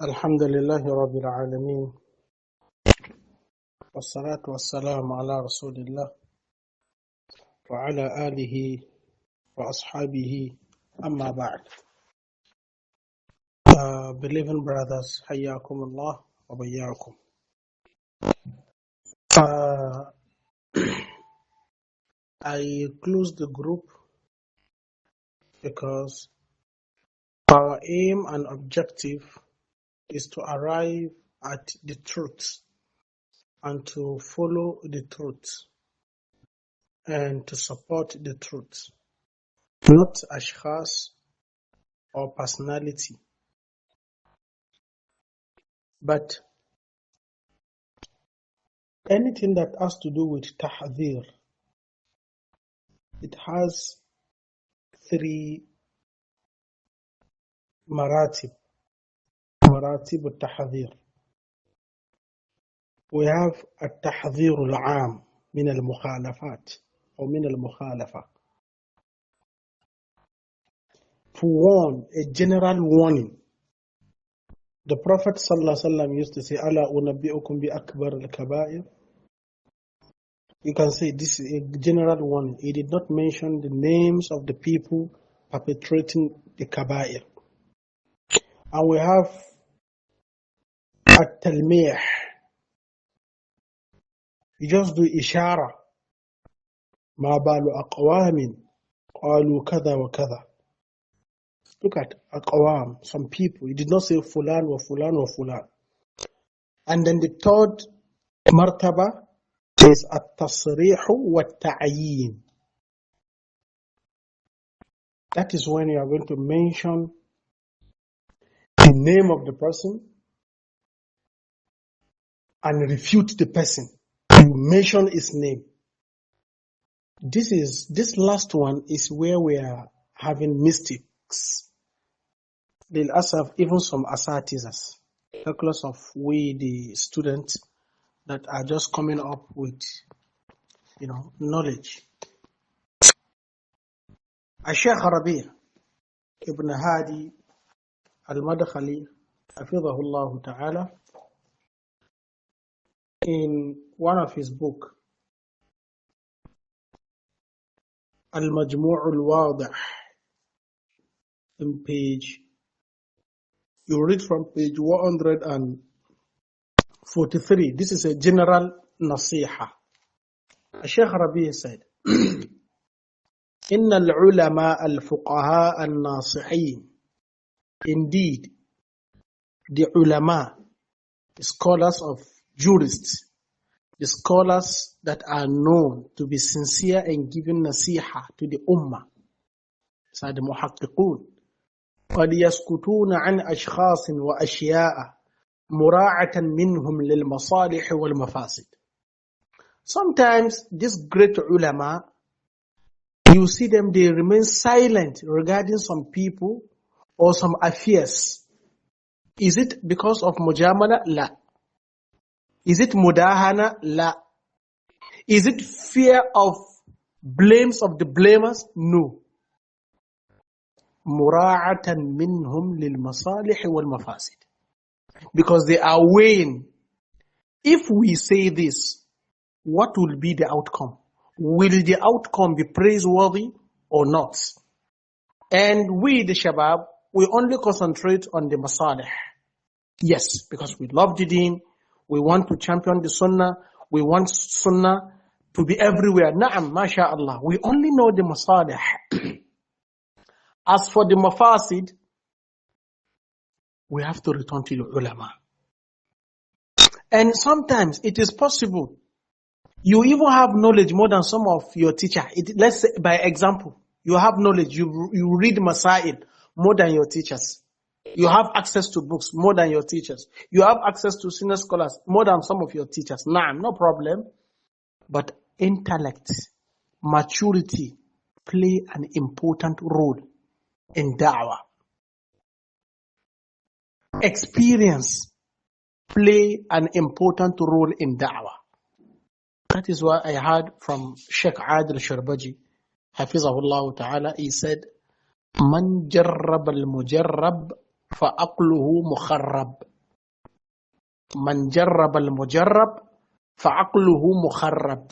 الحمد لله رب العالمين والصلاة والسلام على رسول الله وعلى آله وأصحابه أما بعد. Believing brothers, حياكم الله وبياكم. I closed the group because our aim and objective is to arrive at the truth and to follow the truth and to support the truth, not ashkhas or personality, but anything that has to do with tahdhir. It has three maratib al-tahdhir. We have al-tahdhir al-aam min al-mukhalafat or min al-mukhalafa. To warn, a general warning. The Prophet ﷺ used to say, Ala unabbi'ukum bi akbar al-kaba'ir. You can say this is a general warning. He did not mention the names of the people perpetrating the kaba'ir. And we have at-talmih. You just do ishara. Ma balu aqwamin qalu kada wa kada. Look at aqwam, some people. He did not say fulan wa fulan wa fulan. And then the third martaba is at-tasrihu wa at-ta'yin. That is when you are going to mention the name of the person and refute the person. You mention his name. This last one is where we are having mistakes. They'll have even some asatizas, calculus of we the students that are just coming up with, knowledge. Sheikh Halabi ibn Hadi al-Madkhali, hafidhahullah ta'ala, in one of his books, Al-Majmu' al-Wadih, in you read from page 143. This is a general nasiha. Sheikh Halabi said, Inna al-ulama al-fuqaha al-nasihin. Indeed, the ulama, the scholars of jurists, the scholars that are known to be sincere and giving nasiha to the ummah, so the muhaqqiqun, قد يسكتون عن أشخاص وأشياء مراعاة منهم للمصالح والمفاسد. Sometimes these great ulama, you see them, they remain silent regarding some people or some affairs. Is it because of mujamala? La. Is it mudahana? La. Is it fear of blames of the blamers? No. Mura'atan minhum lil masalih wal mafasid. Because they are weighing, if we say this, what will be the outcome? Will the outcome be praiseworthy or not? And we, the Shabab, we only concentrate on the masalih. Yes, because we love the deen, we want to champion the sunnah, we want sunnah to be everywhere. Na'am, masha'Allah. We only know the masalih. As for the mafasid, we have to return to the ulama. And sometimes it is possible you even have knowledge more than some of your teacher. Let's say, by example, you have knowledge, you read masail more than your teachers. You have access to books more than your teachers. You have access to senior scholars more than some of your teachers. Nah, no problem. But intellect, maturity play an important role in da'wah. Experience play an important role in da'wah. That is why I heard from Sheikh Adil Sharbaji, hafizahullah ta'ala, he said, Man jarrab al-mujarrab فعقله مخرب. من جرب المجرب فعقله مخرب.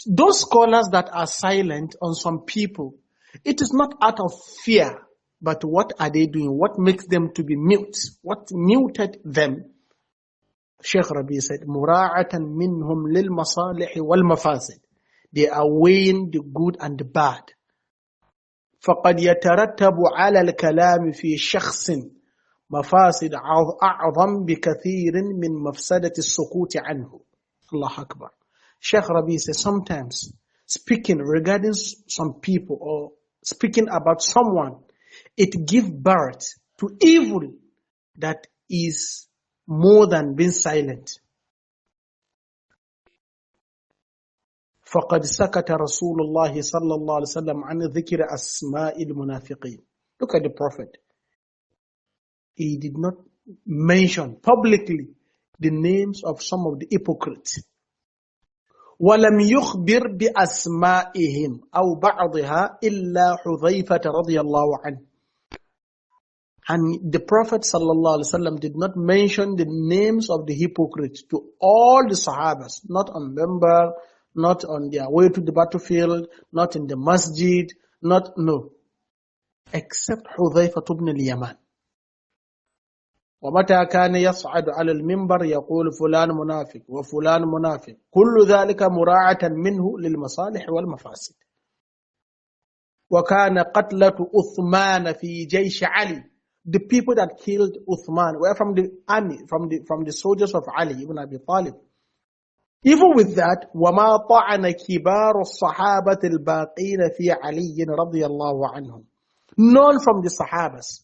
Those scholars that are silent on some people, it is not out of fear, but what are they doing? What makes them to be mute? What muted them? Sheikh Rabi said, مُرَاعَةً مِّنْهُمْ لِلْمَصَالِحِ وَالْمَفَاسِدِ. They are weighing the good and the bad. فَقَدْ يَتَرَتَّبُ عَلَى الْكَلَامِ فِي شَخْصٍ مَفَاسِدْ أَعْظَمْ بِكَثِيرٍ مِّن مَفْسَدَةِ السُّكُوتِ عَنْهُ. Allah Akbar. Sheikh Rabi says, sometimes speaking regarding some people or speaking about someone, it gives birth to evil that is more than being silent. فَقَدْ سَكَتَ رَسُولُ اللَّهِ صَلَّى اللَّهُ عَلَيْهِ وسلم عَنْ ذِكْرِ أَسْمَاءِ الْمُنَافِقِينَ. Look at the Prophet. He did not mention publicly the names of some of the hypocrites. وَلَمْ يُخْبِرْ بِأَسْمَائِهِمْ أَوْ بَعْضِهَا إِلَّا حُذَيْفَةَ رَضِيَ اللَّهُ عَنْهُ. And the Prophet ﷺ did not mention the names of the hypocrites to all the Sahabas, not on member, not on their way to the battlefield, not in the masjid, no, except Hudhayfah ibn al-Yaman. وَمَتَى كَانَ يَصْعَدُ عَلَى الْمِنْبَرِ يَقُولُ فُلَانٌ مُنَافِقٌ وَفُلَانٌ مُنَافِقٌ كُلُّ ذَلِكَ مُرَاعَةً مِنْهُ لِلْمَصَالِحِ وَالْمَفَاسِدِ. وَكَانَ قَتْلَةُ أُثْمَانَ فِي جَيْشِ عَلِي. The people that killed Uthman were from the army, from the soldiers of Ali ibn Abi Talib. Even with that, وَمَا طَعَنَ كِبَارُ الصَّحَابَةِ الْبَاقِينَ فِي عَلِيٍّ رَضِيَ اللَّهُ عَنْهُمْ. None from the Sahabas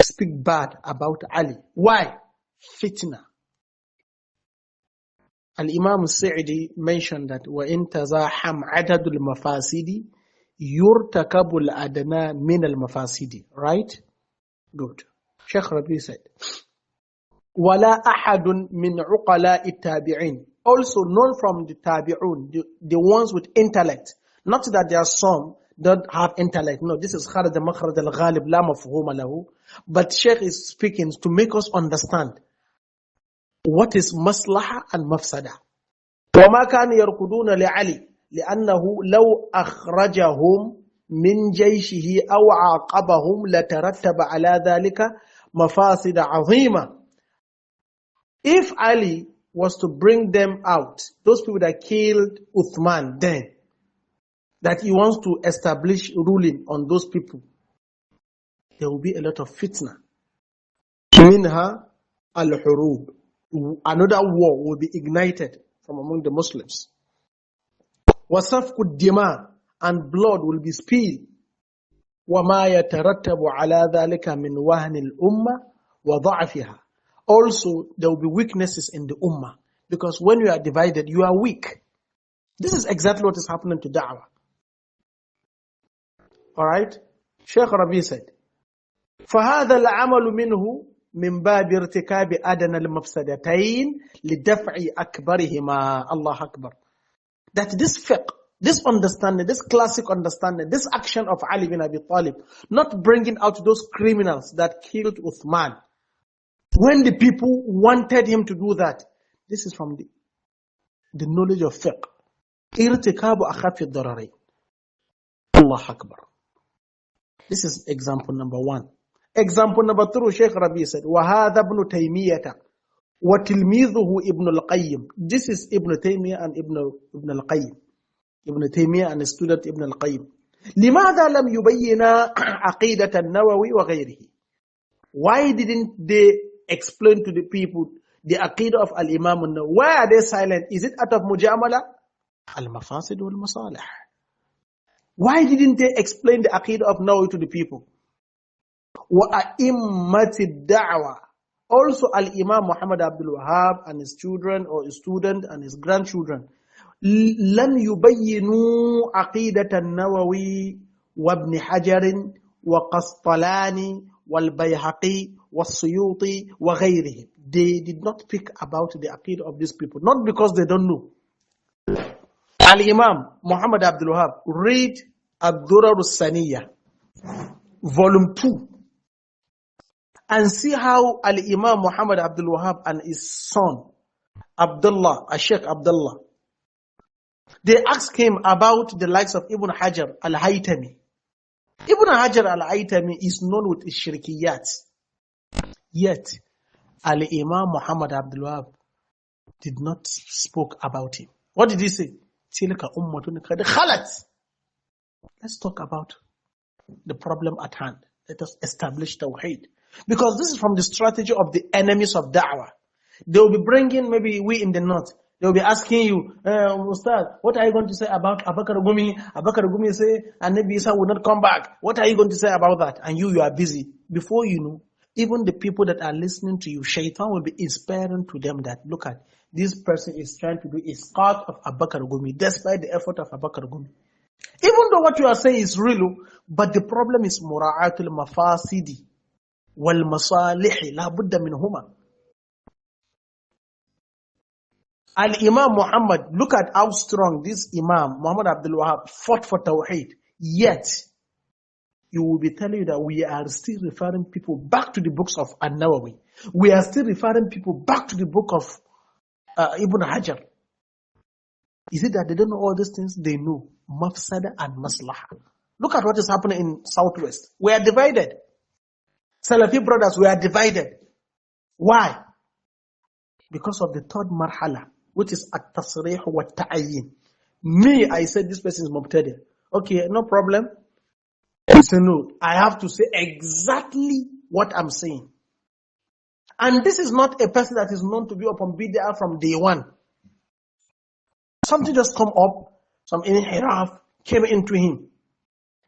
speak bad about Ali. Why? Fitna. Al-Imam al-Sa'idi mentioned that وَإِن تَزَاحَمْ عَدَدُ الْمَفَاسِدِ يُرْتَكَبُ الْأَدْنَى مِنَ الْمَفَاسِدِ. Right? Good. Sheikh Rabi said, وَلَا أَحَدٌ مِنْ عُقَلَاءِ التَّابِعِينَ. Also known from the tabi'un, the ones with intellect. Not that there are some that have intellect. No, this is خَرَجَ مَخْرَجَ الْغَالِبِ لَا مَفْهُومَ لَهُ. But Sheikh is speaking to make us understand what is maslaha and mafsada. وَمَا كَانُ يَرْكُضُونَ لِعَلِي لأنه لو أخرجهم من جيشه أو عاقبهم لترتب على ذلك مفاسد عظيمة. If Ali was to bring them out, those people that killed Uthman then, that he wants to establish ruling on those people, there will be a lot of fitna. منها الحروب. Another war will be ignited from among the Muslims. وَسَفْكُ الدِّمَاءِ, and blood will be spilled. وَمَا يَتَرَتَّبُ عَلَى ذَلِكَ مِنْ وَهْنِ الْأُمَّةِ وَضَعْفِهَا. Also, there will be weaknesses in the ummah. Because when you are divided, you are weak. This is exactly what is happening to da'wah. Alright? Sheikh Rabi said, فَهَذَا الْعَمَلُ مِنْهُ مِنْ بَابِ ارْتِكَابِ أَدْنَى الْمَفْسَدَتَيْنِ لِدَفْعِ أَكْبَرِهِمَا. Allah Akbar. That this fiqh, this understanding, this classic understanding, this action of Ali bin Abi Talib, not bringing out those criminals that killed Uthman, when the people wanted him to do that, this is from the knowledge of fiqh. Irtikabu akhafi ad-dararayn. Allah Akbar. This is example number 1. Example number 2, Sheikh Rabi said, وَهَذَا ابْنُ تَيْمِيَّةَ وَتِلْمِيذُهُ Ibn al-Qayyim. This is Ibn Taymiyyah and Ibn al-Qayyim. Ibn Taymiyyah and his student Ibn al-Qayyim. لِمَاذَا لَمْ يُبَيِّنَا عَقِيدَةَ النَّوَوِي وَغَيْرِهِ. Why didn't they explain to the people the aqidah of al-Imam al-Nawawi? Why are they silent? Is it out of mujamala? Al-mafasid wal-masalih. Why didn't they explain the aqidah of Nawawi to the people? وَأَئِمَّةِ الدَّعْوَةِ. Also, Al-Imam Muhammad Abdul Wahhab and his children or his student and his grandchildren, لم يبينوا عقيدة النووي وابن حجر وقسطلاني والبيهقي والسيوطي وغيرهم. They did not speak about the aqidah of these people, not because they don't know. Al-Imam Muhammad Abdul Wahhab, read Ad-Durar As-Saniyah. volume 2, and see how Al-Imam Muhammad Abdul Wahab and his son, Abdullah, Sheikh Abdullah, they asked him about the likes of Ibn Hajar al-Haytami. Ibn Hajar al-Haytami is known with his shirkiyat. Yet, Al-Imam Muhammad Abdul Wahab did not spoke about him. What did he say? Tilka ummatun qad khalat. Let's talk about the problem at hand. Let us establish tawheed. Because this is from the strategy of the enemies of da'wah. They will be bringing, maybe we in the north, they will be asking you, Ustad, what are you going to say about Abakar Gumi? Abakar Gumi say, and Nabi Isa will not come back. What are you going to say about that? And you are busy. Before you know, even the people that are listening to you, shaitan will be inspiring to them that, look at, this person is trying to do isqat of Abakar Gumi, despite the effort of Abakar Gumi. Even though what you are saying is real, but the problem is mura'atul mafasidi wal masalihi la budda minhuma. Al-Imam Muhammad, look at how strong this Imam, Muhammad Abdul Wahab, fought for Tawheed. Yet, he will be telling you that we are still referring people back to the books of An-Nawawi. We are still referring people back to the book of Ibn Hajar. Is it that they don't know all these things? They know. Mafsada and Maslaha. Look at what is happening in Southwest. We are divided. Salafi brothers, we are divided. Why? Because of the third marhala, which is at-tasrih wa ta'ayyin. Me, I said this person is mubtadi'. Okay, no problem. I say no. I have to say exactly what I'm saying. And this is not a person that is known to be upon bid'ah from day one. Something just come up, some inhiraf came into him.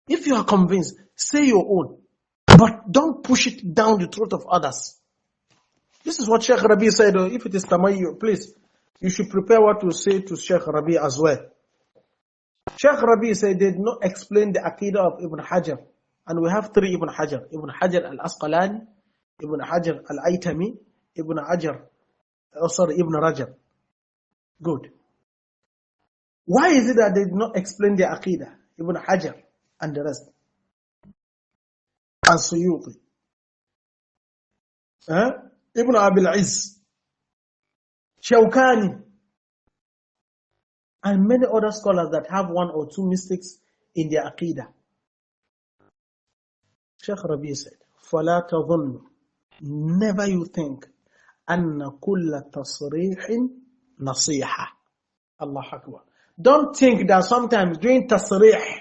If you are convinced, say your own. But don't push it down the throat of others. This is what Sheikh Rabi said. If it is Tamayyu, please, you should prepare what to say to Sheikh Rabi as well. Sheikh Rabi said they did not explain the Aqidah of Ibn Hajar. And we have 3 Ibn Hajar. Ibn Hajar al-Asqalani, Ibn Hajar al-Aytami, Ibn Rajab. Good. Why is it that they did not explain the Aqidah? Ibn Hajar and the rest. And Suyuti. Ibn Abil Izz. Shawkani. And many other scholars that have 1 or 2 mistakes in their Aqidah. Sheikh Rabi said, فَلَا تَظُنُّ. Never you think أَنَّ كُلَّ تَصْرِيحٍ نَصِيحَةٍ. Allah Akbar. Don't think that sometimes doing tasrih,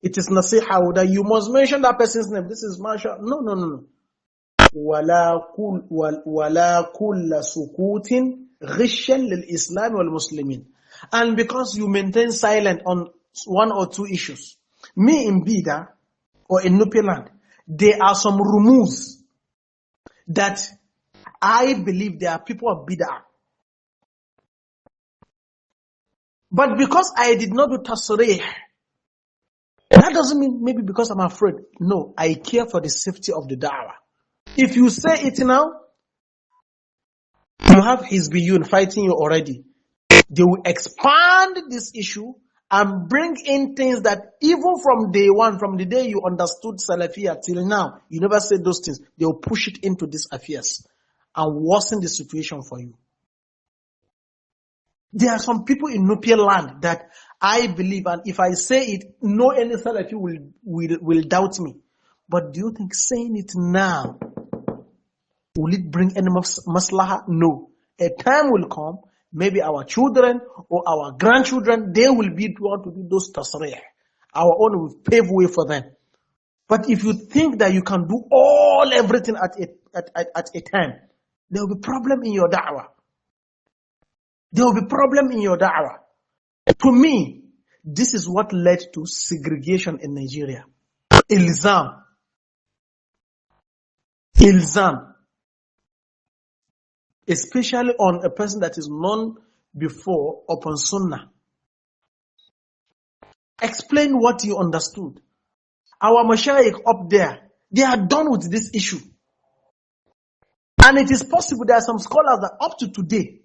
it is nasiha, that you must mention that person's name. This is Masha. No. وَلَا كُلَّ سُكُوتٍ غِشًّا لِلْإِسْلَامِ وَالْمُسْلِمِينَ. And because you maintain silent on 1 or 2 issues, me in Bida or in Nupi land, there are some rumors that I believe there are people of Bida. But because I did not do tasrih, that doesn't mean maybe because I'm afraid. No, I care for the safety of the da'wah. If you say it now, you have Hizbiyun fighting you already. They will expand this issue and bring in things that even from day one, from the day you understood Salafiyah till now, you never said those things. They will push it into these affairs and worsen the situation for you. There are some people in Nupian land that I believe, and if I say it, no any Salafi will doubt me. But do you think saying it now, will it bring any maslaha? No. A time will come, maybe our children or our grandchildren, they will be the one to do those tasrih. Our own will pave way for them. But if you think that you can do everything at a time, there will be problem in your da'wah. There will be problem in your da'wah. To me, this is what led to segregation in Nigeria. Ilzaam. Especially on a person that is known before upon Sunnah. Explain what you understood. Our mashayikh up there, they are done with this issue. And it is possible there are some scholars that up to today,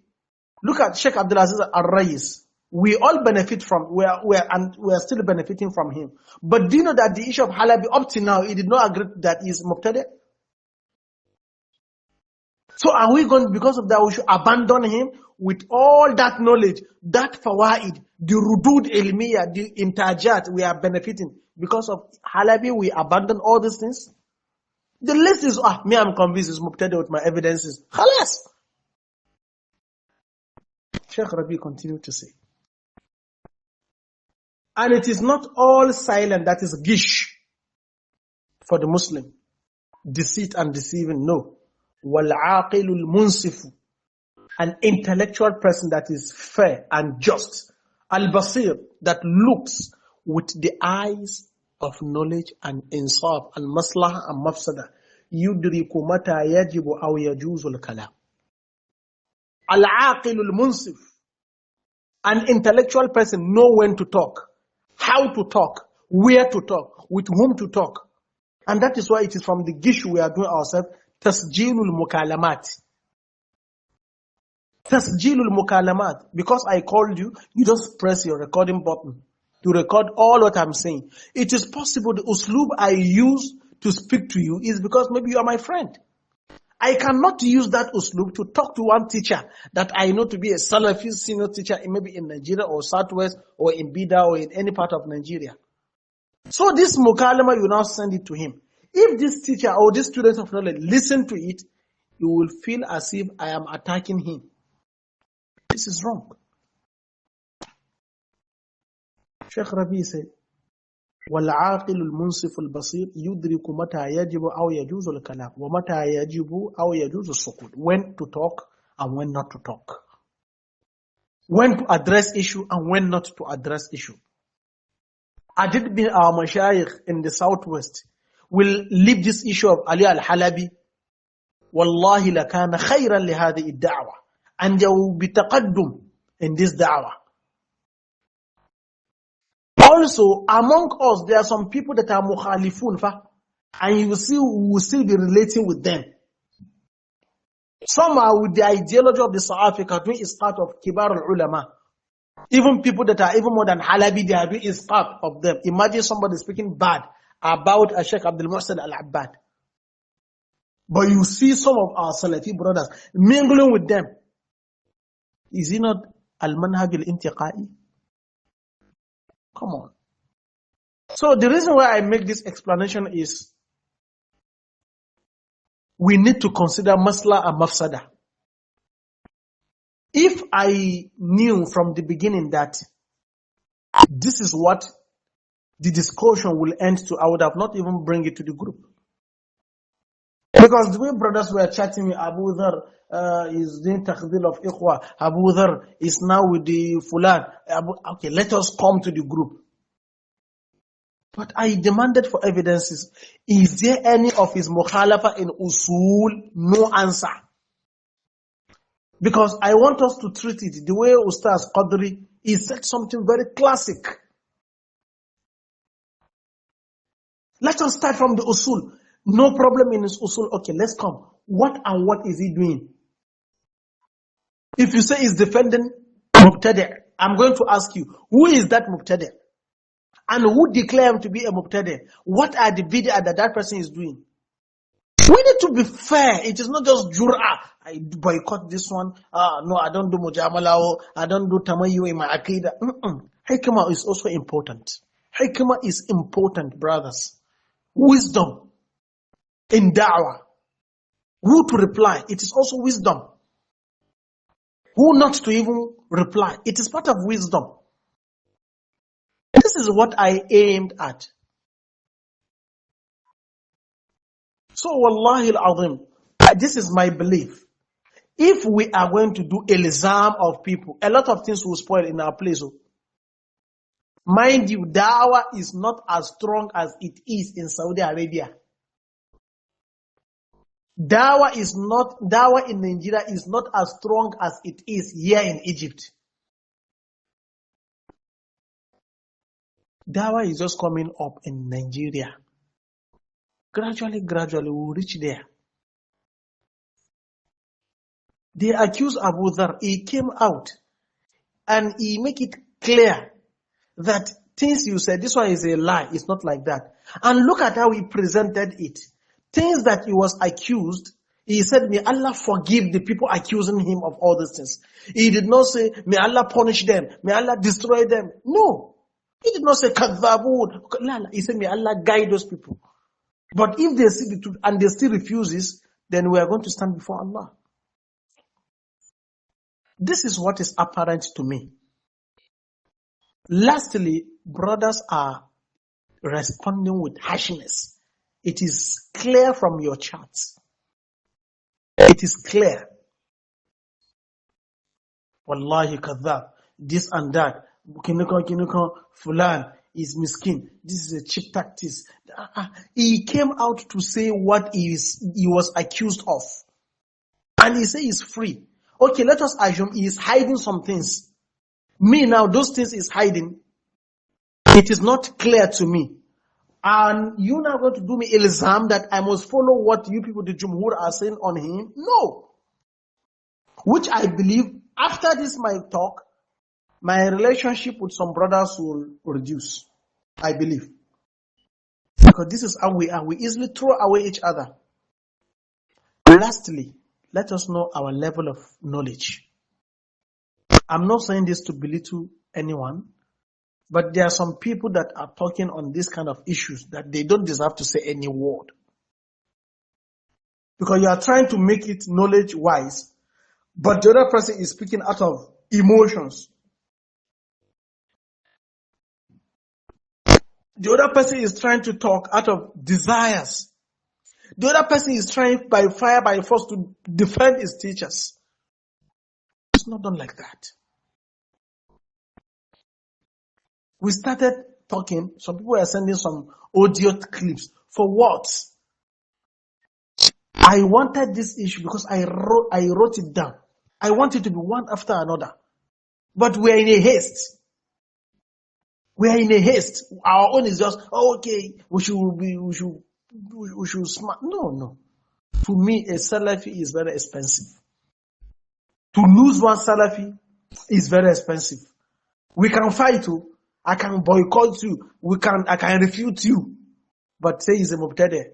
look at Sheikh Abdul Aziz Al-Rais. We all benefit from, we are still benefiting from him. But do you know that the issue of Halabi, up to now, he did not agree that he is Mubtadi'? So are we going, because of that, we should abandon him with all that knowledge, that fawaid, the rudud ilmiya, the intajat we are benefiting. Because of Halabi, we abandon all these things? The list is, me, I'm convinced it's Mubtadi' with my evidences. Khalas. Sheikh Rabi continued to say, and it is not all silent that is gish for the Muslim. Deceit and deceiving, no. وَالْعَاقِلُ الْمُنْصِفُ, an intellectual person that is fair and just. Al-Basir, that looks with the eyes of knowledge and insaf and maslaha and mafsada. يُدْرِكُ مَتَى يَجِبُ أَوْ يَجُوزُ الْكَلَامِ. Al-Aqil al-Munsif, an intellectual person know when to talk, how to talk, where to talk, with whom to talk. And that is why it is from the gish we are doing ourselves, tasjilul mukalamat. Tasjilul mukalamat. Because I called you, you just press your recording button to record all what I'm saying. It is possible the uslub I use to speak to you is because maybe you are my friend. I cannot use that uslub to talk to one teacher that I know to be a Salafi senior teacher, maybe in Nigeria or Southwest or in Bida or in any part of Nigeria. So this mukalama, you now send it to him. If this teacher or this student of knowledge listen to it, you will feel as if I am attacking him. This is wrong. Sheikh Rabi said, وَالْعَاقِلُ الْمُنْصِفُ الْبَصِيرُ يُدْرِكُ مَتَى يَجِبُ أَوْ يَجُوزُ الْكَلَامُ وَمَتَى يَجِبُ أَوْ يَجُوزُ السُّكُوتُ. When to talk and when not to talk. When to address issue and when not to address issue. Adid bin our mashayikh in the southwest will leave this issue of Ali al-Halabi. Wallahi lakana khayran lihadi ad-da'wah. And there will be taqaddum in this da'wah. Also, among us, there are some people that are mukhalifun, and you will see, we will still be relating with them. Some are with the ideology of the South Africa, doing isqat of kibar al-ulama. Even people that are even more than Halabi, they are doing isqat of them. Imagine somebody speaking bad about Sheikh Abdul Muhsin al-Abbad. But you see some of our Salafi brothers mingling with them. Is it not al-manhaj al-intiqai? Come on. So the reason why I make this explanation is we need to consider masla and mafsada. If I knew from the beginning that this is what the discussion will end to, I would have not even bring it to the group. Because the way brothers were chatting with Abu Dhar is doing takhdil of ikhwa. Abu Dhar is now with the fulan. Okay, let us come to the group. But I demanded for evidences. Is there any of his mukhalafa in usul? No answer. Because I want us to treat it the way Ustaz Qadri, he said something very classic. Let us start from the usul. No problem in his usul. Okay, let's come. What and what is he doing? If you say he's defending Mubtadi', I'm going to ask you, who is that Mubtadi'? And who declared him to be a Mubtadi'? What are the bid'ah that person is doing? We need to be fair. It is not just jur'ah. I boycott this one. No, I don't do mujamala. I don't do tamayyu in my aqidah. Hikmah is also important. Hikmah is important, brothers. Wisdom in da'wah. Who to reply? It is also wisdom. Who not to even reply? It is part of wisdom. This is what I aimed at. So, wallahi al-azim, this is my belief. If we are going to do ilzaam of people, a lot of things will spoil in our place. Mind you, da'wah is not as strong as it is in Saudi Arabia. Dawah in Nigeria is not as strong as it is here in Egypt. Dawah is just coming up in Nigeria. Gradually, we'll reach there. They accuse Abu Dhar. He came out and he make it clear that things you said, this one is a lie, it's not like that. And look at how he presented it. Things that he was accused, he said, may Allah forgive the people accusing him of all these things. He did not say, may Allah punish them, may Allah destroy them. No. He did not say, kadhabun. He said, may Allah guide those people. But if they see the truth and they still refuses, then we are going to stand before Allah. This is what is apparent to me. Lastly, brothers are responding with harshness. It is clear from your charts. It is clear. Wallahi kadhab. This and that. Fulan is miskin. This is a cheap tactics. He came out to say what he was accused of. And he says he's free. Okay, let us assume he is hiding some things. Me now, those things is hiding. It is not clear to me. And you now going to do me ilzaam that I must follow what you people, the Jumhur, are saying on him? No. Which I believe, after this my talk, my relationship with some brothers will reduce. I believe. Because this is how we are. We easily throw away each other. Lastly, let us know our level of knowledge. I'm not saying this to belittle anyone, but there are some people that are talking on this kind of issues that they don't deserve to say any word. Because you are trying to make it knowledge-wise, but the other person is speaking out of emotions. The other person is trying to talk out of desires. The other person is trying by fire, by force to defend his teachers. It's not done like that. We started talking, some people are sending some audio clips. For what? I wanted this issue because I wrote it down. I want it to be one after another. But we are in a haste. We are in a haste. Our own is just, okay, we should smart. No. To me, a Salafi is very expensive. To lose one Salafi is very expensive. We can fight you. I can boycott you. I can refute you. But say he's a Mubtadi.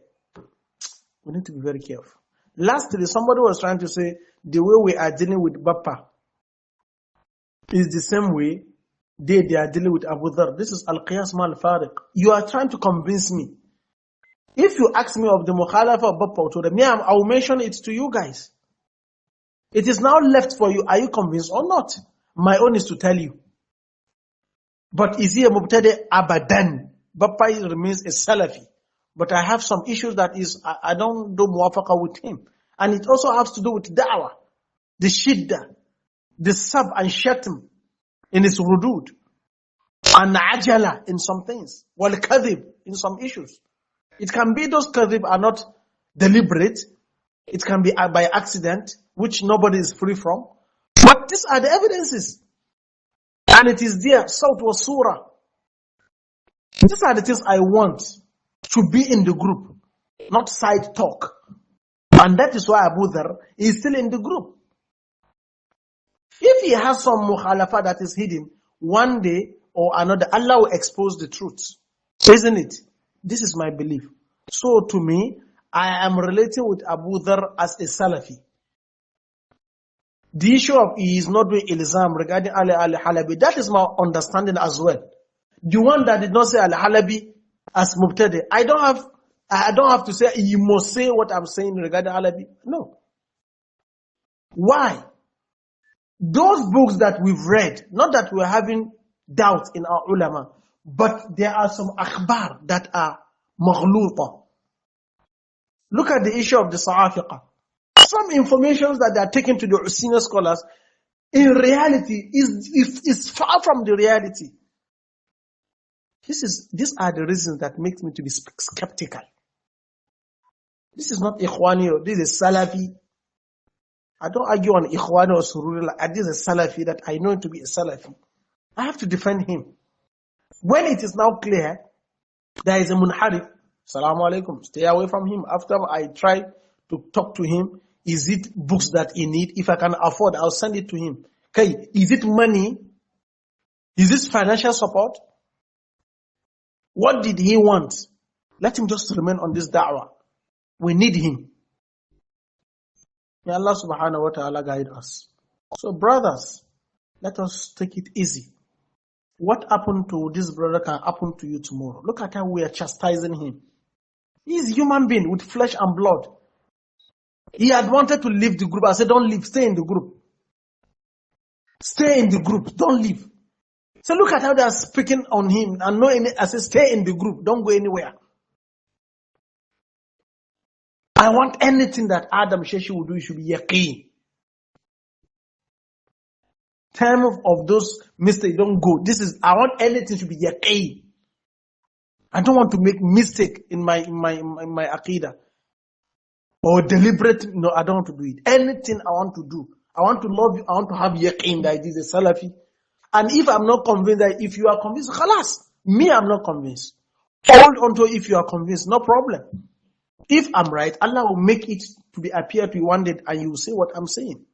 We need to be very careful. Lastly, somebody was trying to say the way we are dealing with Bappa is the same way they are dealing with Abu Dhar. This is Al-Qiyas Mal-Fariq. You are trying to convince me. If you ask me of the Mukhalafa of Bappa to them, I will mention it to you guys. It is now left for you. Are you convinced or not? My own is to tell you. But is he a Mubtadi? Abadan. Bappa remains a Salafi. But I have some issues that is, I don't do muwafaqa with him. And it also has to do with da'wah. The shidda, the sab and shatm in its rudud. And ajala in some things. Wal kadhib in some issues. It can be those kadhib are not deliberate. It can be by accident, which nobody is free from. But these are the evidences. And it is there, Sawt wa Surah. These are the things I want to be in the group, not side talk. And that is why Abu Dhar is still in the group. If he has some mukhalafa that is hidden, one day or another, Allah will expose the truth. Isn't it? This is my belief. So to me, I am relating with Abu Dhar as a Salafi. The issue of he is not doing Ilzaam regarding Halabi, that is my understanding as well. The one that did not say Halabi as Mubtadi, I don't have to say you must say what I'm saying regarding Halabi. No. Why? Those books that we've read, not that we're having doubt in our ulama, but there are some akhbar that are maghluta. Look at the issue of the Sa'afiqah. Some information that they are taken to the senior scholars, in reality, is far from the reality. These are the reasons that make me to be skeptical. This is not Ikhwani, this is Salafi. I don't argue on Ikhwani or Sururi. This is a Salafi that I know him to be a Salafi. I have to defend him. When it is now clear, there is a munharif, Salaam alaikum, stay away from him. After I try to talk to him, is it books that he need? If I can afford, I'll send it to him. Okay, is it money? Is this financial support? What did he want? Let him just remain on this da'wah. We need him. May Allah subhanahu wa ta'ala guide us. So brothers, let us take it easy. What happened to this brother can happen to you tomorrow. Look at how we are chastising him. He is a human being with flesh and blood. He had wanted to leave the group. I said, don't leave, stay in the group. Stay in the group, don't leave. So look at how they are speaking on him. And I said, stay in the group, don't go anywhere. I want anything that Adam Shehi will do, it should be yaqeen. Time of those mistakes, don't go. I want anything to be yaqeen. I don't want to make mistake in my aqidah. Or deliberate, no, I don't want to do it. Anything I want to do. I want to love you, I want to have yaqeen that it is a Salafi. And if I'm not convinced, that if you are convinced, khalas. Me, I'm not convinced. Hold on to it if you are convinced, no problem. If I'm right, Allah will make it to be appear to you one day and you will say what I'm saying.